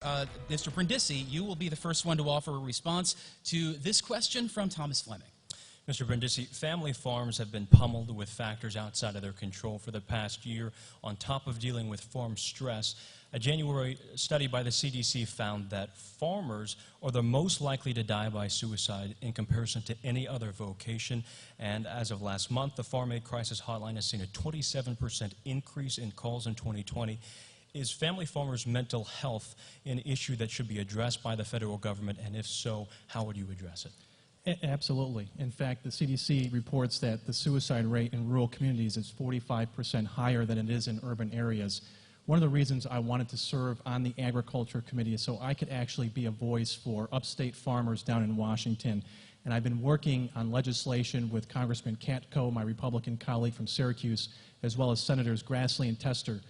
Mr. Brindisi, you will be the first one to offer a response to this question from Thomas Fleming. Mr. Brindisi, family farms have been pummeled with factors outside of their control for the past year, on top of dealing with farm stress. A January study by the CDC found that farmers are the most likely to die by suicide in comparison to any other vocation. And as of last month, the Farm Aid Crisis Hotline has seen a 27% increase in calls in 2020. Is family farmers' mental health an issue that should be addressed by the federal government? And if so, how would you address it? Absolutely. In fact, the CDC reports that the suicide rate in rural communities is 45% higher than it is in urban areas. One of the reasons I wanted to serve on the Agriculture Committee is so I could actually be a voice for upstate farmers down in Washington. And I've been working on legislation with Congressman Katko, my Republican colleague from Syracuse, as well as Senators Grassley and Tester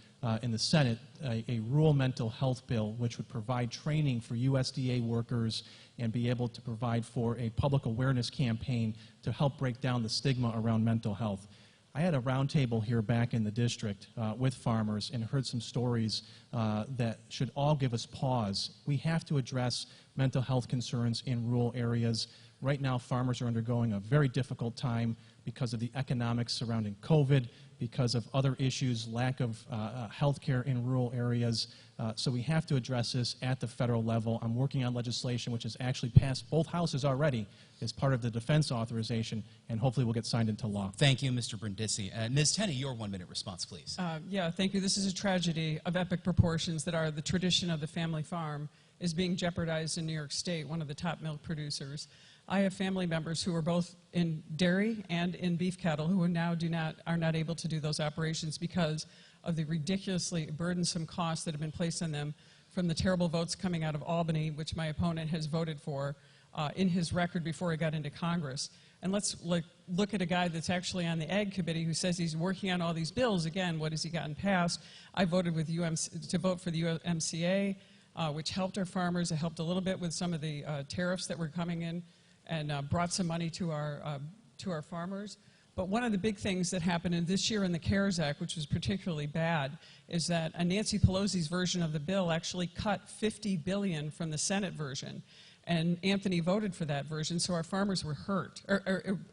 in the Senate, a rural mental health bill which would provide training for USDA workers and be able to provide for a public awareness campaign to help break down the stigma around mental health. I had a roundtable here back in the district with farmers and heard some stories that should all give us pause. We have to address mental health concerns in rural areas. Right now, farmers are undergoing a very difficult time because of the economics surrounding COVID, because of other issues, lack of health care in rural areas. So we have to address this at the federal level. I'm working on legislation which has actually passed both houses already as part of the defense authorization, and hopefully will get signed into law. Thank you, Mr. Brindisi. Ms. Tenney, your 1-minute response, please. Yeah, thank you. This is a tragedy of epic proportions that the tradition of the family farm is being jeopardized in New York State, one of the top milk producers. I have family members who are both in dairy and in beef cattle who now are not able to do those operations because of the ridiculously burdensome costs that have been placed on them from the terrible votes coming out of Albany, which my opponent has voted for in his record before he got into Congress. And let's look at a guy that's actually on the Ag Committee who says he's working on all these bills. Again, what has he gotten passed? I voted with to vote for the UMCA, which helped our farmers. It helped a little bit with some of the tariffs that were coming in, and brought some money to our farmers. But one of the big things that happened this year in the CARES Act, which was particularly bad, is that Nancy Pelosi's version of the bill actually cut $50 billion from the Senate version. And Anthony voted for that version, so our farmers were hurt.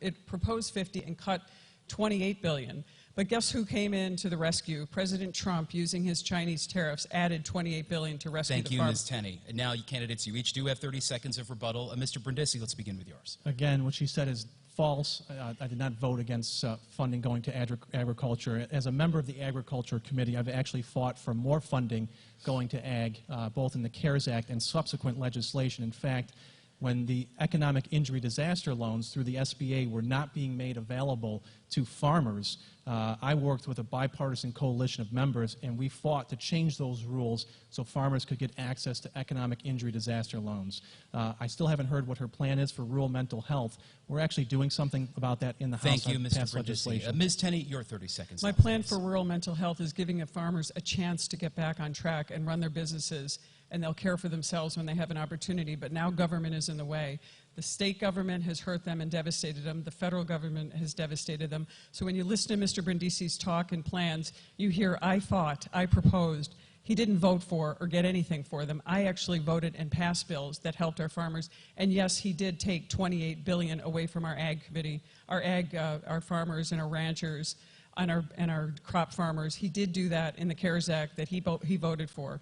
It proposed 50 and cut $28 billion. But guess who came in to the rescue? President Trump, using his Chinese tariffs, added $28 billion to rescue the farmers. Thank you, Ms. Tenney. And now, candidates, you each do have 30 seconds of rebuttal. Mr. Brindisi, let's begin with yours. Again, what she said is false. I did not vote against funding going to agriculture. As a member of the Agriculture Committee, I've actually fought for more funding going to ag, both in the CARES Act and subsequent legislation. In fact, when the economic injury disaster loans through the SBA were not being made available to farmers, I worked with a bipartisan coalition of members, and we fought to change those rules so farmers could get access to economic injury disaster loans. I still haven't heard what her plan is for rural mental health. We're actually doing something about that in the House. Thank you, Mr. Brindisi. Ms. Tenney, your 30 seconds. My plan for rural mental health is giving the farmers a chance to get back on track and run their businesses, and they'll care for themselves when they have an opportunity. But now government is in the way. The state government has hurt them and devastated them. The federal government has devastated them. So when you listen to Mr. Brindisi's talk and plans, you hear, I fought, I proposed. He didn't vote for or get anything for them. I actually voted and passed bills that helped our farmers. And yes, he did take $28 billion away from our Ag Committee, our farmers and our ranchers and our crop farmers. He did do that in the CARES Act that he voted for.